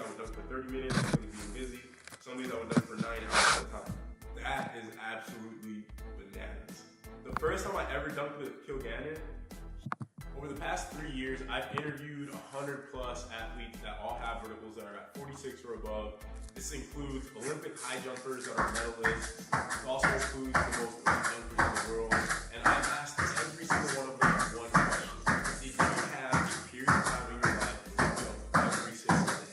would dunk for 30 minutes because of being busy. Some days I would dunk for 9 hours at a time. That is absolutely bananas. The first time I ever dunked with Kilgannon, over the past 3 years, I've interviewed 100 plus athletes that all have verticals that are at 46 or above. This includes Olympic high jumpers that are medalists. It also includes the most elite jumpers in the world. And I've asked every single one of them one question. Did you have a period of time in your life when you jump every single day?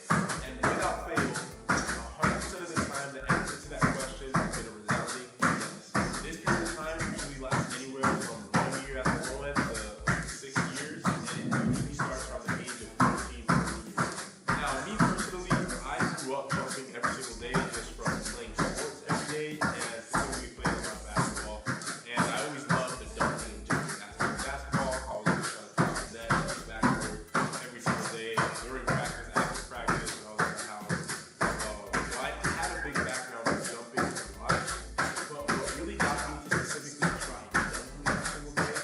And without fail, 100% of the time the answer to that question has been a resounding yes. This period of time usually lasts anywhere from 1 year at the low end to 6 years, and it usually starts around the age of 14 to 15 years. Now, me personally, I grew up jumping every single day just from playing sports every day and specifically playing a lot of basketball. And I always loved the dunking and jumping aspect of basketball. I was always trying to touch the net, backward every single day during practice, after practice, when I was in the house. So I had a big background in jumping a lot, but what really got me to specifically try dunking every single day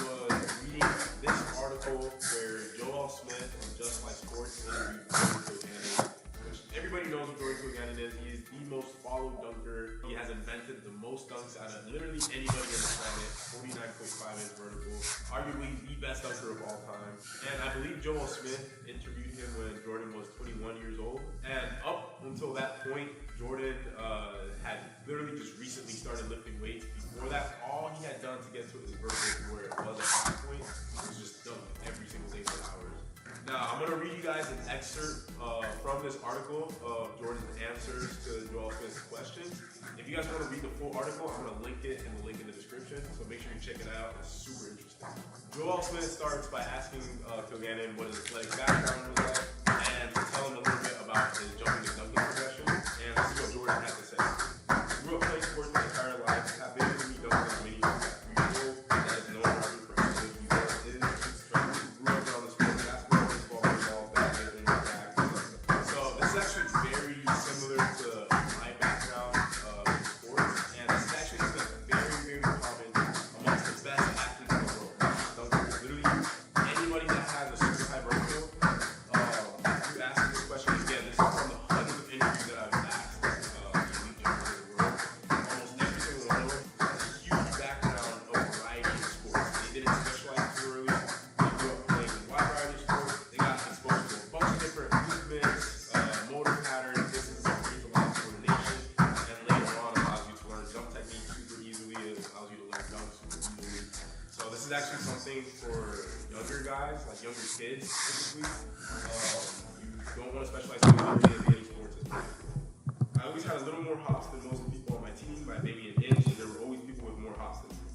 was reading this article where Joel Smith on Just Like Sports interviewed Jordan Kilgannon, which everybody knows what Jordan Kilgannon is. He is the most followed dunker. He has invented the most dunks out of literally anybody on the planet. 49.5-inch vertical, arguably the best dunker of all time. And I believe Joel Smith interviewed him when Jordan was 21 years old. And up until that point, Jordan had literally just recently started lifting weights. Before that, all he had done to get to his vertical to where it was at that point was just dunk every single day for hours. Now, I'm going to read you guys an excerpt from this article of Jordan's answers to Joel Smith's questions. If you guys want to read the full article, I'm going to link it in the link in the description, so make sure you check it out. It's super interesting. Joel Smith starts by asking Kilgannon what his athletic background was like and to tell him a little bit about his jumping and dunking progression. And this is what Jordan had to say. Grew up playing sports my entire life, have been able to be dunking as many years as 3 years old. That is no argument for anything he was in. Grew up around the sport of basketball, baseball, football, badminton, track. So this is actually very similar to my background in sports, and this is actually something very, very common amongst the best athletes in the world. Dunkers, literally anybody that has a super high vertical, you ask this question again. This is from the hundreds of interviews that I've asked elite jumpers in the world. Almost every single one of them has a huge background of a variety of sports. They didn't specialize too early. They grew up playing a wide variety of sports. They got exposed to a bunch of different movements, motor patterns. This is a lot of coordination, and later on allows you to learn jump techniques super easily. It allows you to learn dunks super easily. So this is actually something for younger guys, like younger kids typically. You don't want to specialize in any sports as well. I always had a little more hops than most people on my team by maybe an inch, and there were always people with more hops than me.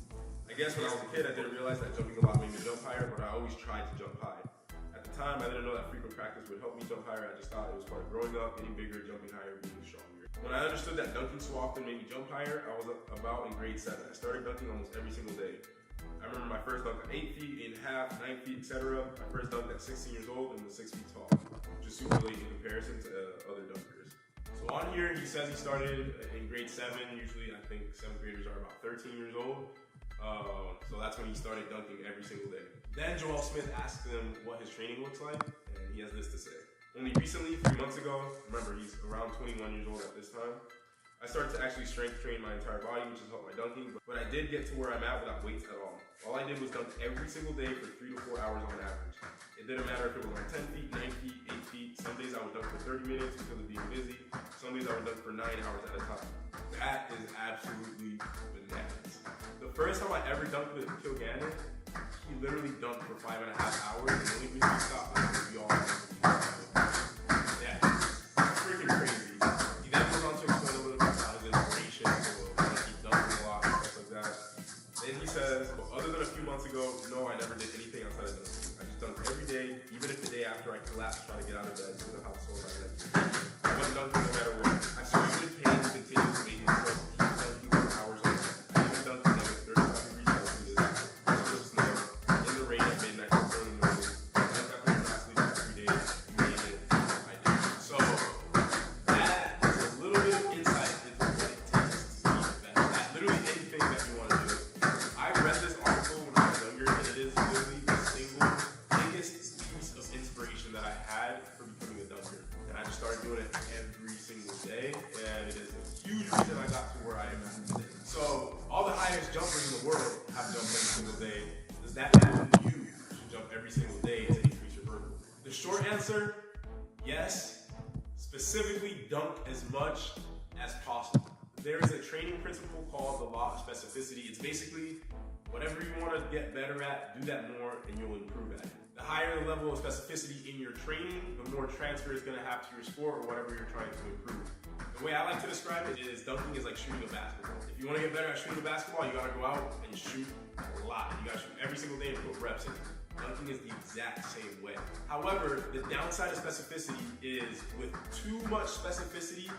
I guess when I was a kid, I didn't realize that jumping a lot made me jump higher, but I always tried to jump high. At the time, I didn't know that frequent practice would help me jump higher. I just thought it was part of growing up, getting bigger, jumping higher, being stronger. When I understood that dunking so often made me jump higher, I was about in grade 7. I started dunking almost every single day. I remember my first dunk at 8 feet, 8.5, 9 feet, etc. My first dunk at 16 years old and was 6 feet tall, which is super late in comparison to other dunkers. So on here, he says he started in grade 7. Usually, I think 7th graders are about 13 years old. So that's when he started dunking every single day. Then Joel Smith asked him what his training looks like, and he has this to say. Only recently, 3 months ago, remember he's around 21 years old at this time, I started to actually strength train my entire body, which has helped my dunking, but I did get to where I'm at without weights at all. All I did was dunk every single day for 3 to 4 hours on average. It didn't matter if it was on 10 feet, 9 feet, 8 feet. Some days I would dunk for 30 minutes because of being busy. Some days I would dunk for 9 hours at a time. That is absolutely bananas. The first time I ever dunked with Kilgannon, he literally dunked for 5.5 hours, and the only reason he stopped was because we all yeah, freaking crazy. He then goes on to explain a little bit about his inspiration, so he dunks a lot and stuff like that. Then he says, well, other than a few months ago, no, I never did anything outside of dunking. I just dunked every day, even if the day after I collapsed trying to get out of bed because of how sore my legs were. I went dunking no matter what. I saw you in pain to continue to make myself keep dunking for hours on end. I even dunked today with 35 degrees Celsius, the snow, in the rain at midnight for 30 minutes. I dunked after not sleeping for 3 days. You name it, I did. So that is a little bit of insight into what it takes to be the best at literally anything that you want to do. I read this article when I was younger, and it is literally the single biggest piece of inspiration that I had for becoming a dunker. doing it every single day, and it is a huge reason I got to where I am at today. So all the highest jumpers in the world have jumped every single day. Does that mean you should jump every single day to increase your vertical? The short answer, yes. Specifically, dunk as much as possible. There is a training principle called the law of specificity. It's basically whatever you want to get better at, do that more and you'll improve at it. The higher the level of specificity in your training, the more transfer is going to have to your sport or whatever you're trying to improve. The way I like to describe it is dunking is like shooting a basketball. If you want to get better at shooting a basketball, you got to go out and shoot a lot. You got to shoot every single day and put reps in. Dunking is the exact same way. However, the downside of specificity is with too much specificity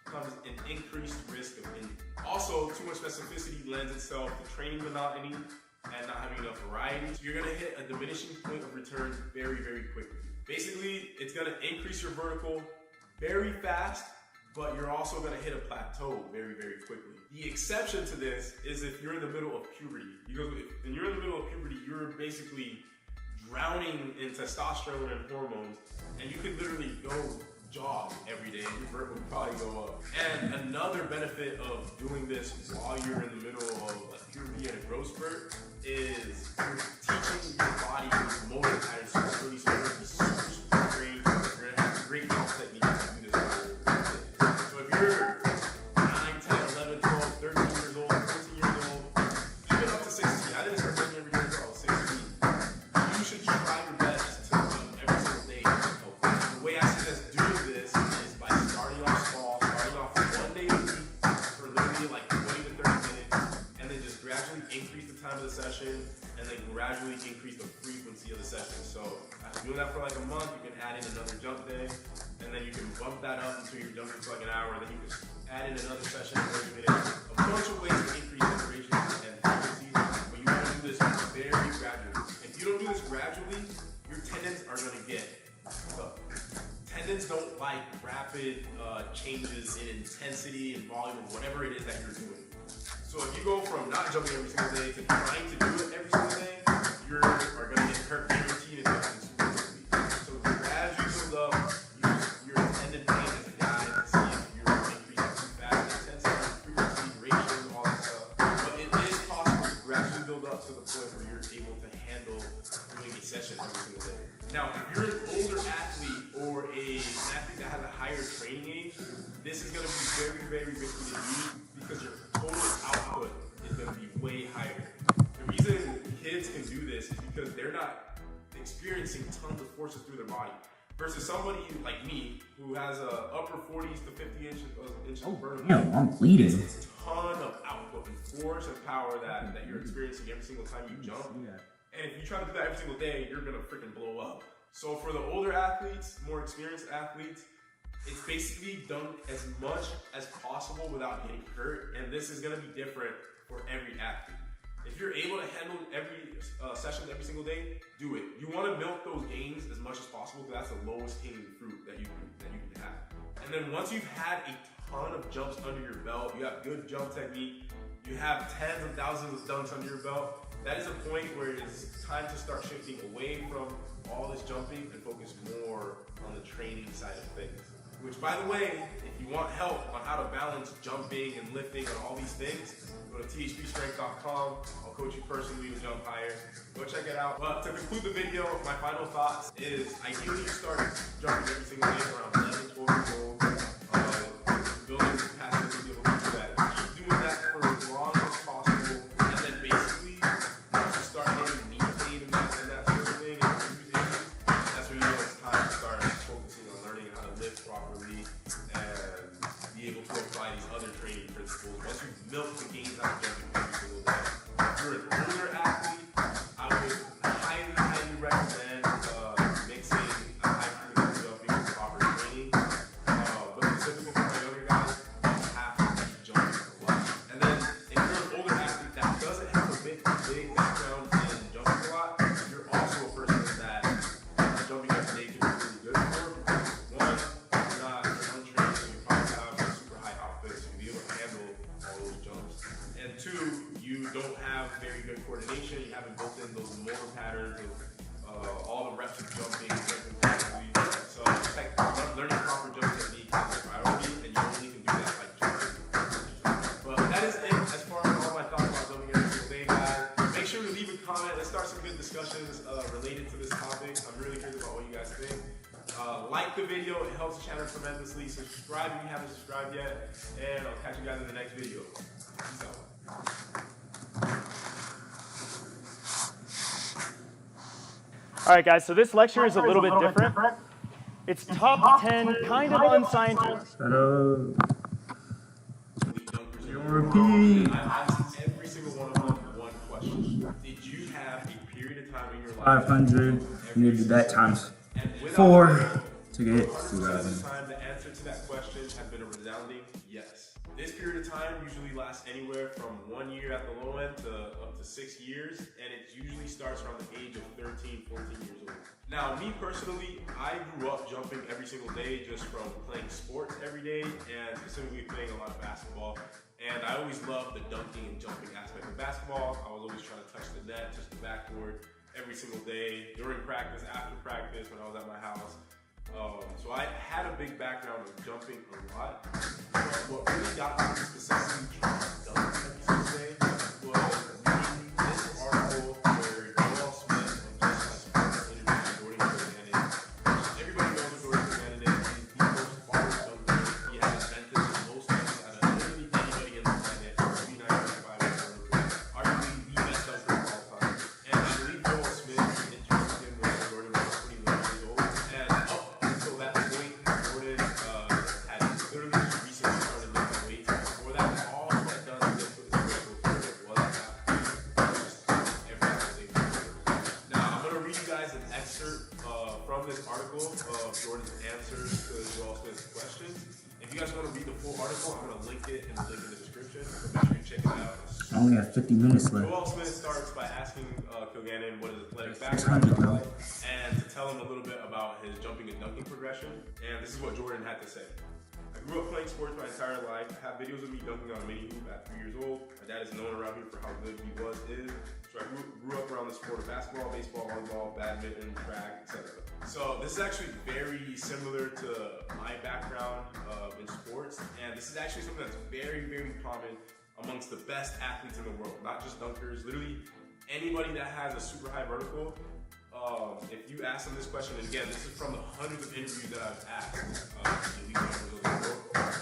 comes an increased risk of injury. Also, too much specificity lends itself to training monotony and not having enough variety. So you're gonna hit a diminishing point of return very, very quickly. Basically, it's gonna increase your vertical very fast, but you're also gonna hit a plateau very, very quickly. The exception to this is if you're in the middle of puberty. Because when you're in the middle of puberty, you're basically drowning in testosterone and hormones, and you could literally go jog every day and your vert would probably go up. And another benefit of doing this while you're in the middle of like puberty and a growth spurt is you're teaching your body motor patterns so you're going to be super trained. You're going to have great health techniques to do this. So if you're 9, 10, 11, 12, 13 years old, 14 years old, even up to 16, I didn't start running every day until I was 16. You should try your best to run every single day. The way I suggest doing this is by starting off small, starting off 1 day a week for literally like 20 to 30 minutes, and then just gradually increase the time of the session, and then gradually increase the frequency of the session. So after doing that for like a month, you can add in another jump day, and then you can bump that up until you're jumping for like an hour, and then you can add in another session in 30 minutes. A bunch of ways to increase the duration and frequency, but you want to do this very gradually. If you don't do this gradually, your tendons are going to get stuck. Tendons don't like rapid changes in intensity and volume and whatever it is that you're doing. So if you go from not jumping every single day to trying to do it every single day, you are going to get hurt guaranteed and jumping super quickly. So gradually build up your tendon pain as a guide to see if you're increasing too fast, intensity, frequency, duration, all that stuff. But it is possible to gradually build up to the point where you're able to handle doing a session every single day. Now, if you're an older athlete or an athlete that has a higher training age, this is going to be very, very risky to do because your total output is going to be way higher. The reason kids can do this is because they're not experiencing tons of forces through their body. Versus somebody like me who has a upper 40s to 50 inches of vertical. Damn, I'm bleeding. It's a ton of output and force and power that you're experiencing every single time you jump. And if you try to do that every single day, you're gonna freaking blow up. So for the older athletes, more experienced athletes, it's basically done as much as possible without getting hurt. And this is gonna be different for every athlete. If you're able to handle every session every single day, do it. You want to milk those gains as much as possible because that's the lowest hanging fruit that you can have. And then once you've had a ton of jumps under your belt, you have good jump technique, you have tens of thousands of dunks under your belt, that is a point where it's time to start shifting away from all this jumping and focus more on the training side of things. Which, by the way, if you want help on how to balance jumping and lifting and all these things, go to thpstrength.com. I'll coach you personally to jump higher. Go check it out. But to conclude the video, my final thoughts is ideally you start jumping every single day around 11, 12 years old. Building capacity to be able to do that. Keep doing that for as long as possible. And then basically, once you start getting knee pain and that sort of thing, that's when you know it's time to start focusing on learning how to lift properly and be able to apply these other training principles. Once you milk the gains out of jumping every single day. If you're an older athlete, I would highly, highly recommend mixing a high frequency jumping with proper training. But specifically for my younger guys, you have to keep jumping a lot. And then if you're an older athlete that doesn't have a big background in jumping a lot, you're also a person that jumping every day can be really good for because one, you're untrained, so you probably have a super high output, so you'll be able to handle all those jumps. And two, you don't have very good coordination Like the video, it helps the channel tremendously. Subscribe if you haven't subscribed yet, and I'll catch you guys in the next video. Peace out. All right, guys, so this lecture is a little bit different. It's top 10 kind of unscientific. Shut up. Don't repeat. I asked every single one of them one question. Did you have a period of time in your life? 500. You need to do that times 4 to get 2,000. The answer to that question has been a resounding yes. This period of time usually lasts anywhere from 1 year at the low end to up to 6 years, and it usually starts around the age of 13, 14 years old. Now, me personally, I grew up jumping every single day just from playing sports every day, and specifically playing a lot of basketball. And I always loved the dunking and jumping aspect of basketball. I was always trying to touch the net, touch the backboard every single day, during practice, after practice, when I was at my house. So I had a big background of jumping a lot. But what really got me specifically trying to dunk every single day was reading this article where Joel Smith of Just Like Sports interviewed Jordan Kilgannon. Everybody knows what Jordan Kilgannon is. He's the most farthest dunker. He has invented the most dunks out of literally anybody in the planet. 39.5 arguably the best dunker of all time. And I believe Joel Smith introduced him when Jordan was 21 years old. And up until that point, Jordan had literally just recently started lifting weights. Before that, all he had done was put his physical was every day. Now, I'm going to read you guys an excerpt from this article of Jordan's answers to Joel Smith's questions. If you guys want to read the full article, I'm going to link it in the description. So make sure you check it out. I only have 50 minutes left. Joel Smith starts by asking Kilgannon what his athletic background is like, and to tell him a little bit about his jumping and dunking progression. And this is what Jordan had to say. I grew up playing sports my entire life. I have videos of me dunking on a mini hoop at 3 years old. My dad is known around here for how good he is. So I grew up around the sport of basketball, baseball, volleyball, badminton, track, etc. So this is actually very similar to my background in sports, and this is actually something that's very, very common amongst the best athletes in the world, not just dunkers, literally anybody that has a super high vertical. If you ask them this question, and again, this is from the hundreds of interviews that I've asked,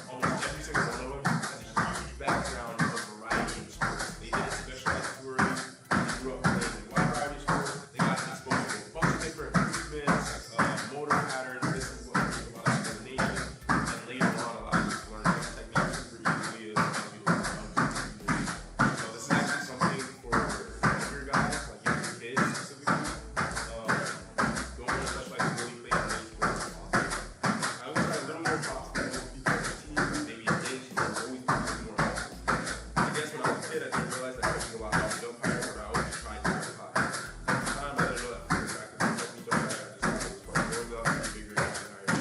almost every single one of them has a huge background of variety in sports. They did specialized touring, they grew up playing a wide variety of sports, they got exposed to a bunch of different movements, motor patterns, this is what a lot of coordination, and later on a lot of people learn some techniques super easily as so this is actually something for younger guys, like younger kids specifically. Don't want to specialize in really playing many sports. I always try a little more props than most people on the team, maybe an inch, but always do more help. I guess when I was a kid, I didn't realize that I could go out and jump higher, but I always tried to jump high. At the time, I didn't know that physical practice would help me jump higher. I just thought it was growing up, be bigger, and higher.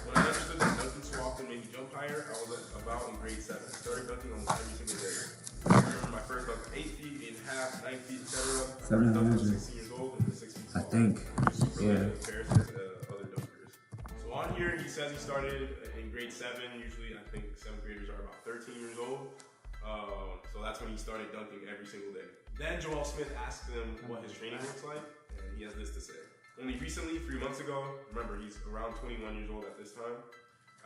When I understood that dunking so often made me jump higher, I was about in grade 7. I started dunking almost every single day. I remember my first dunk was 8 feet, 8.5, 9 feet, etc. 700. 16 years old and 6 feet tall. I think. Yeah. In comparison to other dunkers. So on here, he says he started in grade 7. Usually, I think 7th graders are about 13 years old. So that's when he started dunking every single day. Then Joel Smith asked him what his training looks like, and he has this to say. Only recently, 3 months ago, remember he's around 21 years old at this time,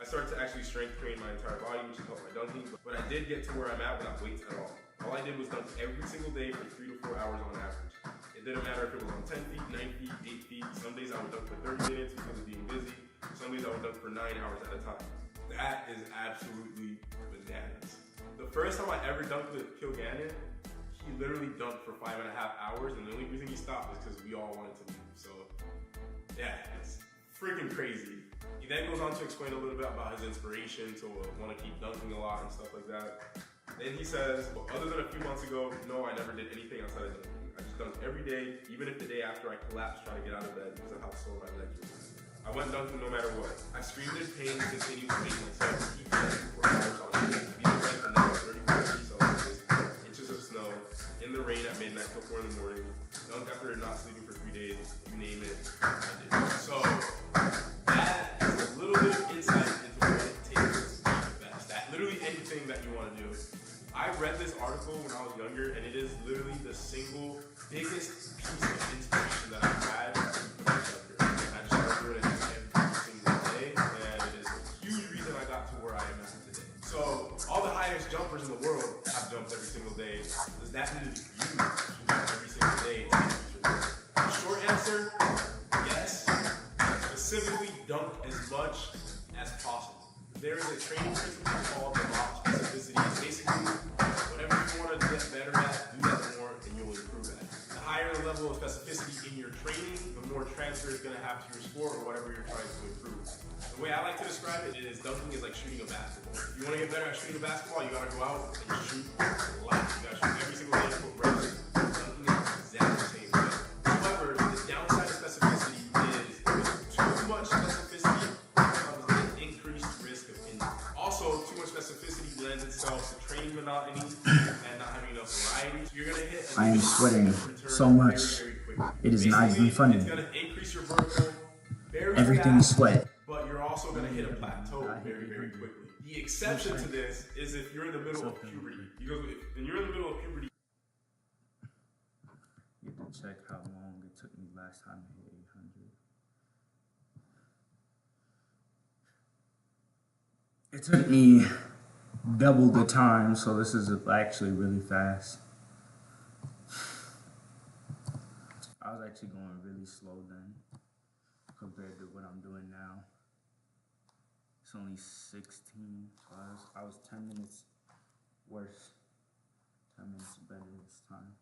I started to actually strength train my entire body, which has helped my dunking, but I did get to where I'm at without weights at all. All I did was dunk every single day for 3 to 4 hours on average. It didn't matter if it was on 10 feet, 9 feet, 8 feet. Some days I would dunk for 30 minutes because of being busy. Some days I would dunk for 9 hours at a time. That is absolutely bananas. The first time I ever dunked with Kilgannon, he literally dunked for 5.5 hours, and the only reason he stopped was because we all wanted to leave. So, yeah, it's freaking crazy. He then goes on to explain a little bit about his inspiration to want to keep dunking a lot and stuff like that. Then he says, well, other than a few months ago, no, I never did anything outside of dunking. I just dunked every day, even if the day after I collapsed trying to get out of bed because of how sore my legs were. I went dunking no matter what. I screamed in pain and continued to make myself keep dunking for hours on end. Being right in the 34 degrees Celsius, inches of snow, in the rain at midnight till 4 in the morning, dunked after not sleeping for 3 days, you name it, I did. So, that is a little bit of insight into what it takes to be the best at literally anything that you want to do. I read this article when I was younger, and it is literally the single biggest piece of inspiration that I've had when I was younger. I just started doing it every single much as possible. There is a training principle called the law of specificity. Basically, whatever you want to get better at, do that more and you'll improve at it. The higher the level of specificity in your training, the more transfer it's going to have to your sport or whatever you're trying to improve. The way I like to describe it is dunking is like shooting a basketball. If you want to get better at shooting a basketball, you got to go out and shoot a lot. You got to shoot every single day, put reps. Dunking is exactly the same way. However, the downside of specificity is with too much specificity comes an increased risk of injury. Also, too much specificity lends itself to training monotony and not having enough variety. So you're going to hit I am sweating so much. It is not even funny. It's going to increase your vertical very Everything is fast, sweat. but you're also going to hit a plateau very, very quickly. The exception to this is if you're in the middle of puberty. Because when you're in the middle of puberty, You have to check how long it took me last time to hit 800. It took me double the time, so this is actually really fast. I was actually going really slow then compared to what I'm doing now. It's only 16, so I was 10 minutes worse. 10 minutes better this time.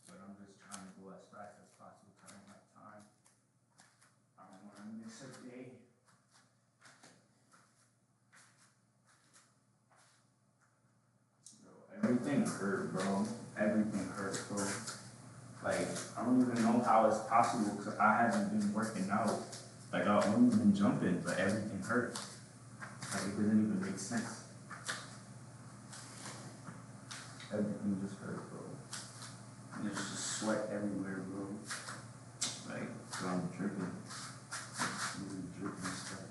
But I'm just trying to go as fast as possible because I don't have time. I don't want to miss a day. Bro, everything hurt, bro. Everything hurt, bro. Like, I don't even know how it's possible because I haven't been working out. Like, I've only been jumping, but everything hurt. Like, it doesn't even make sense. Everything just hurt, bro. And there's just sweat everywhere, bro. Like, so I'm dripping. Really dripping sweat.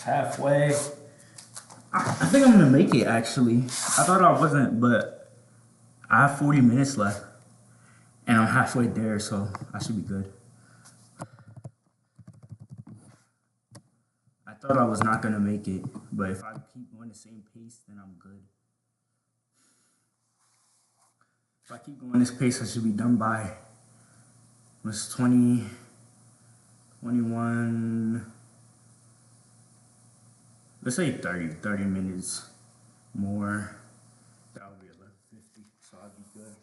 halfway. I think I'm gonna make it actually. I thought I wasn't, but I have 40 minutes left. And I'm halfway there, so I should be good. I thought I was not gonna make it, but if I keep going the same pace, then I'm good. If I keep going this pace, I should be done by, what's 20, 21, let's say 30 minutes more. That'll be 11:50, so I'll be good.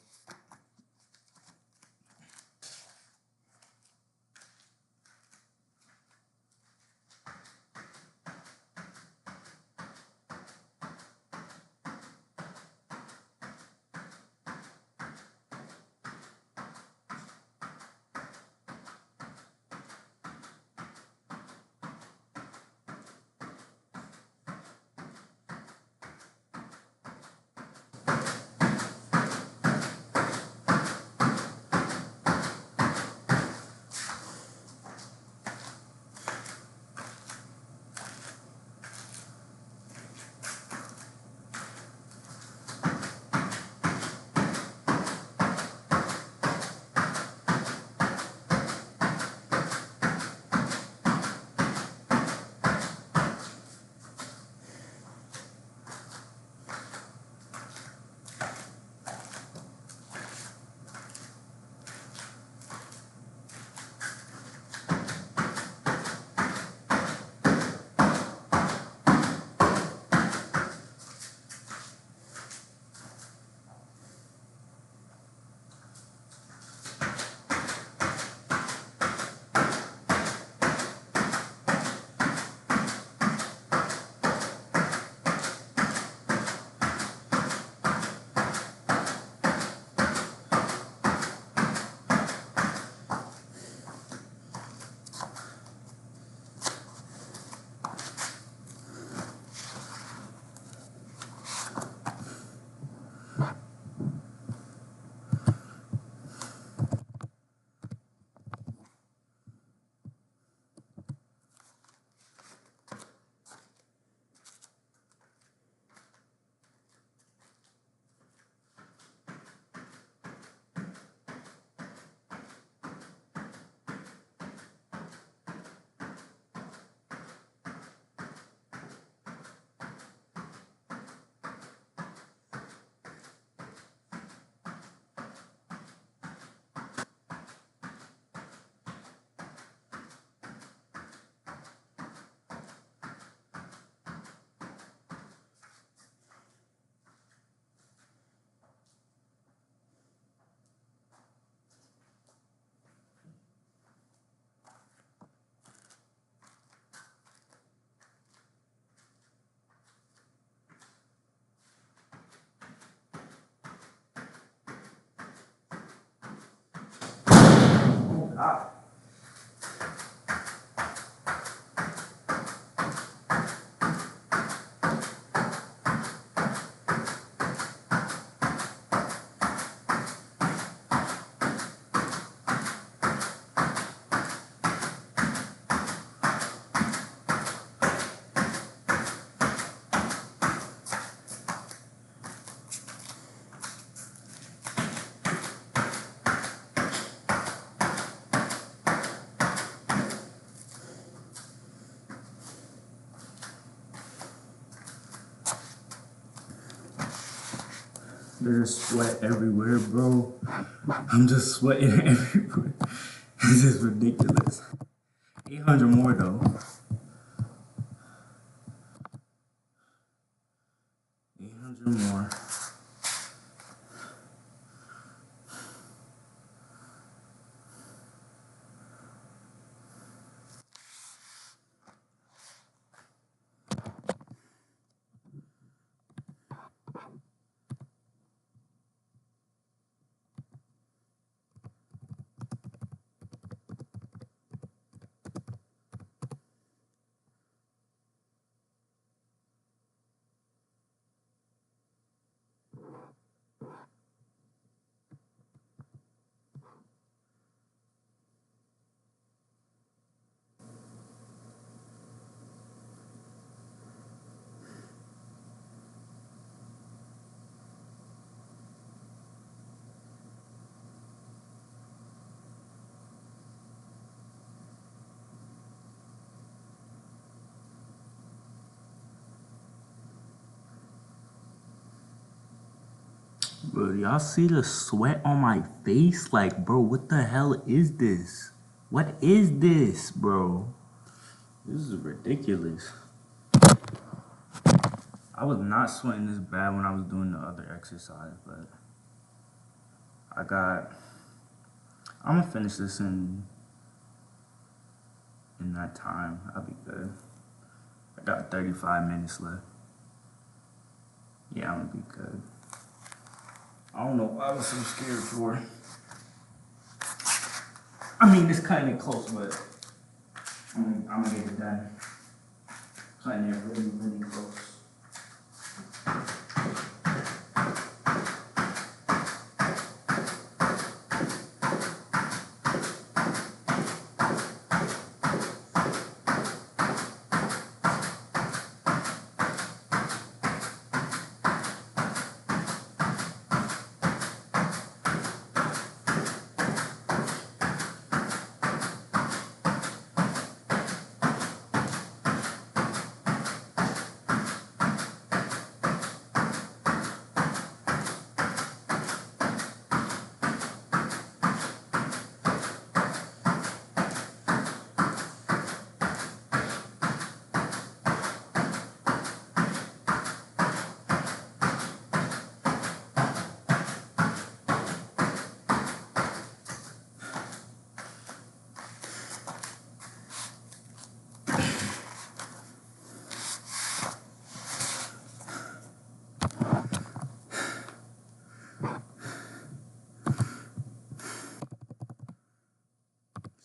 There's sweat everywhere, bro. I'm just sweating everywhere. This is ridiculous. 800 more though. 800 more. Bro, y'all see the sweat on my face? Like, bro, what the hell is this? What is this, bro? This is ridiculous. I was not sweating this bad when I was doing the other exercise, but I'm gonna finish this in that time. I'll be good. I got 35 minutes left. Yeah, I'm gonna be good. I don't know what I was so scared for. I mean, it's kind of close, but I'm gonna get it done. Kind of really, really close.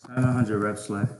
I have 100 reps left.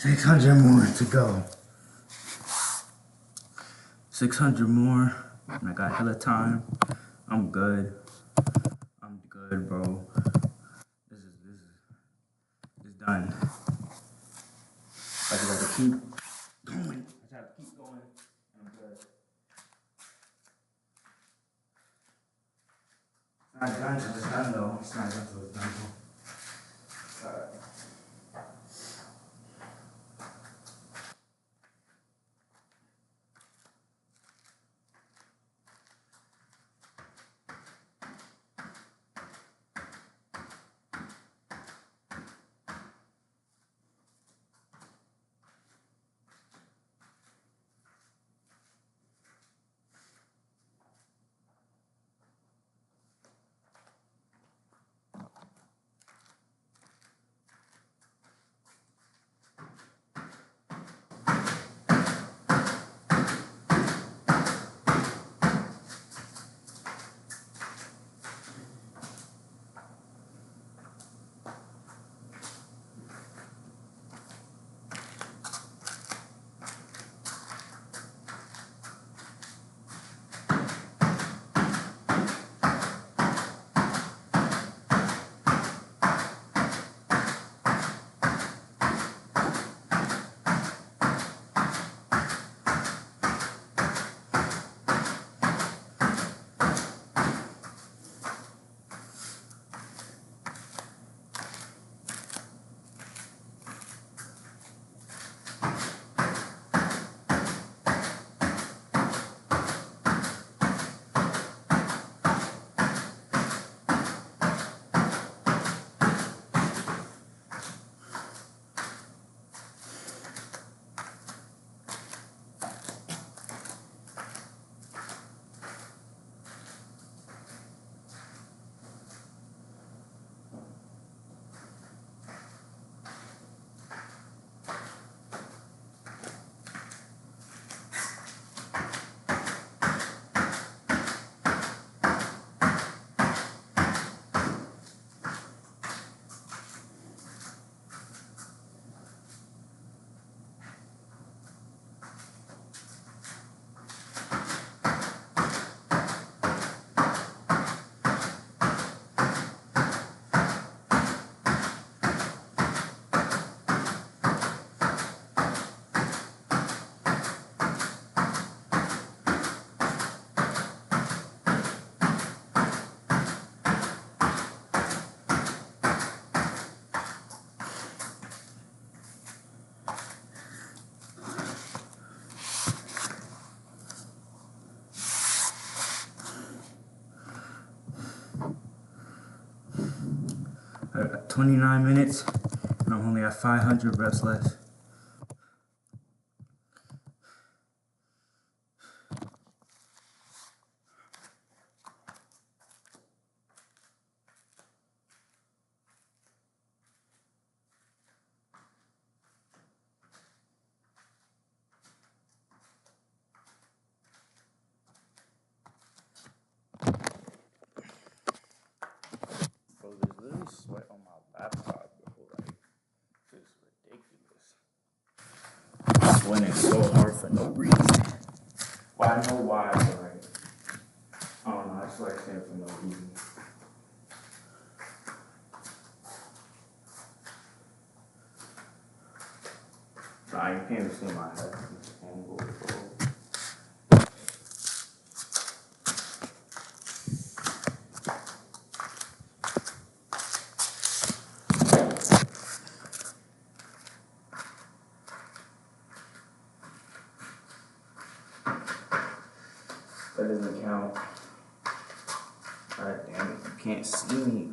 Six 600 more to go. 600 more, and I got hella time. I'm good. I'm good, bro. This is done. I just gotta keep going. I just have to keep going, and I'm good. It's not done till it's done, though. It's not done till it's done, though. Alright. 29 minutes, and I'm only at 500 reps left. Bro, there's literally sweat on my laptop, bro. Like, it's ridiculous. Sweating so hard for no reason. Well, I know why, but like, I don't know. I just like saying for no reason. Nah, you can't even see my head from this angle, bro. That doesn't count. God damn it, you can't see me.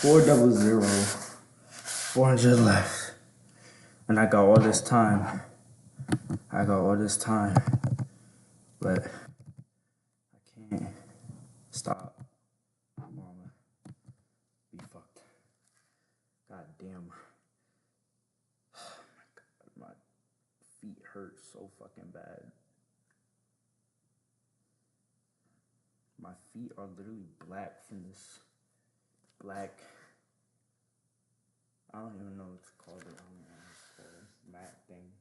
Four double zero, 400 left, and I got all this time. But I can't stop. Mama, be fucked. God damn. Oh my God, my feet hurt so fucking bad. My feet are literally black from this black. I don't even know what it's called. I don't know what it's called. Mat thing.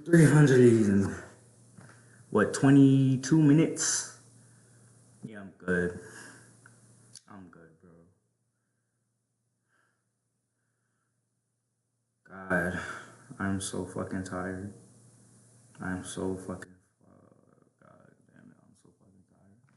do 300 in, what, 22 minutes? Yeah, I'm good. I'm good, bro. God, I'm so fucking tired. I'm so fucking, God damn it, I'm so fucking tired.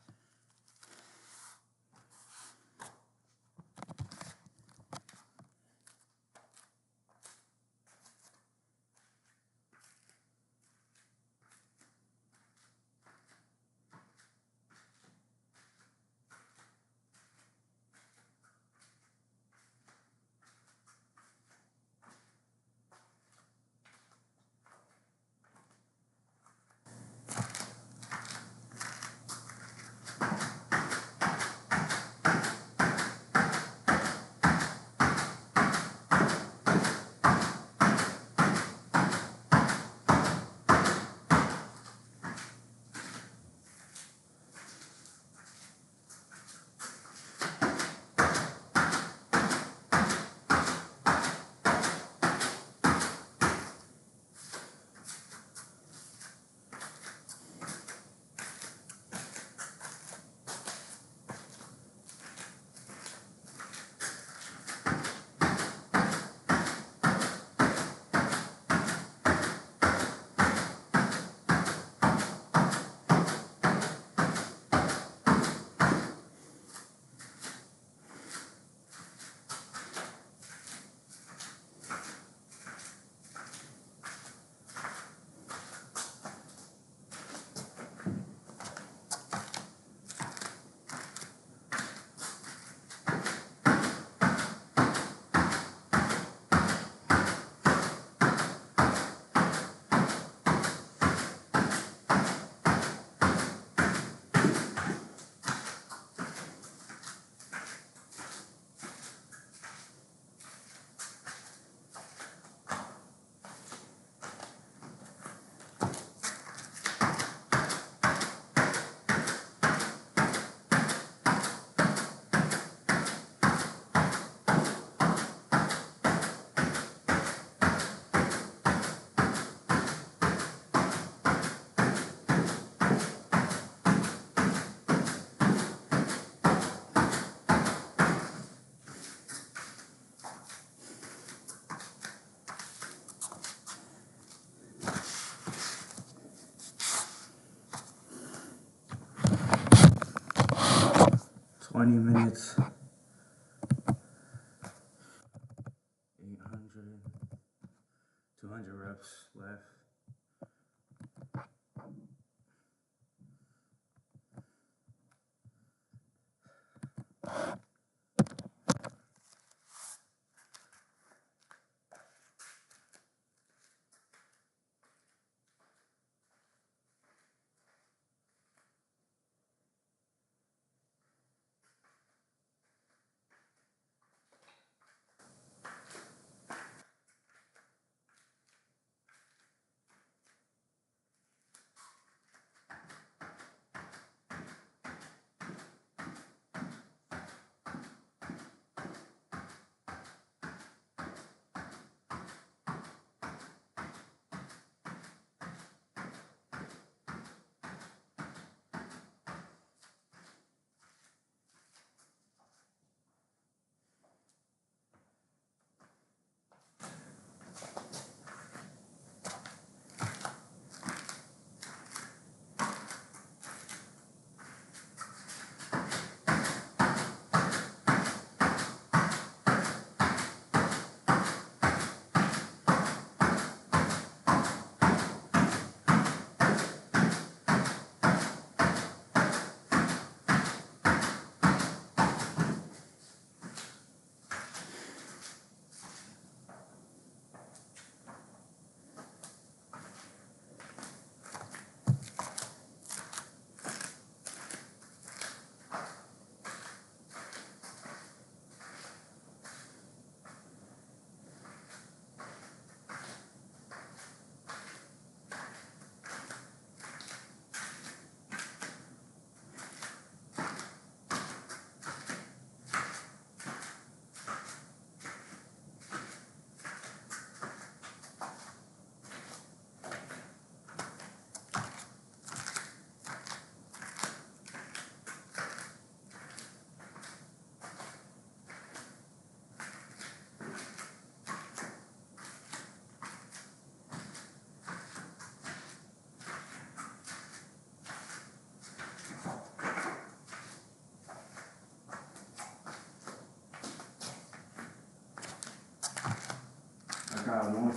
20 minutes, 800, 200 reps left.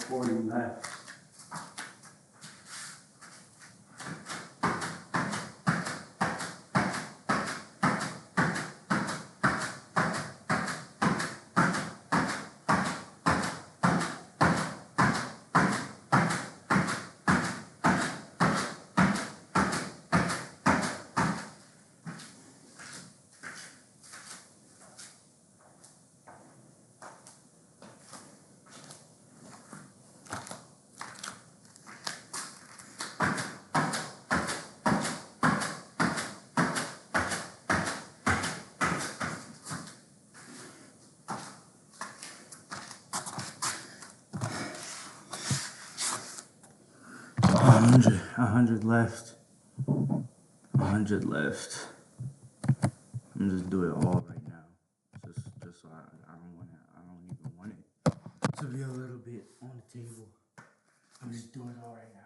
40 left. A hundred left. 100 left. I'm just do it all right now. Just so I don't even want it to be a little bit on the table. I'm just doing it all right now.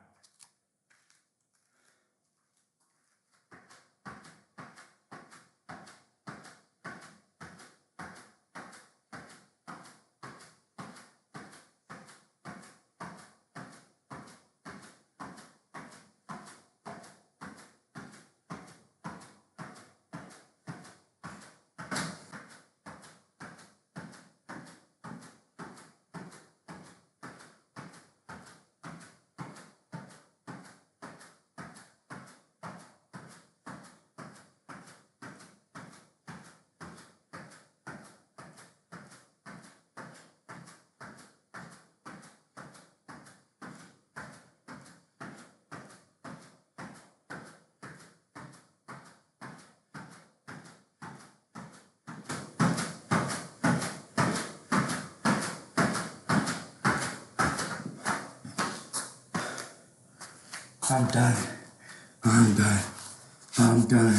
I'm done. I'm done. I'm done.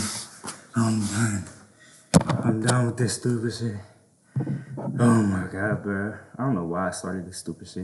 I'm done. I'm done with this stupid shit. Oh my god, bro. I don't know why I started this stupid shit.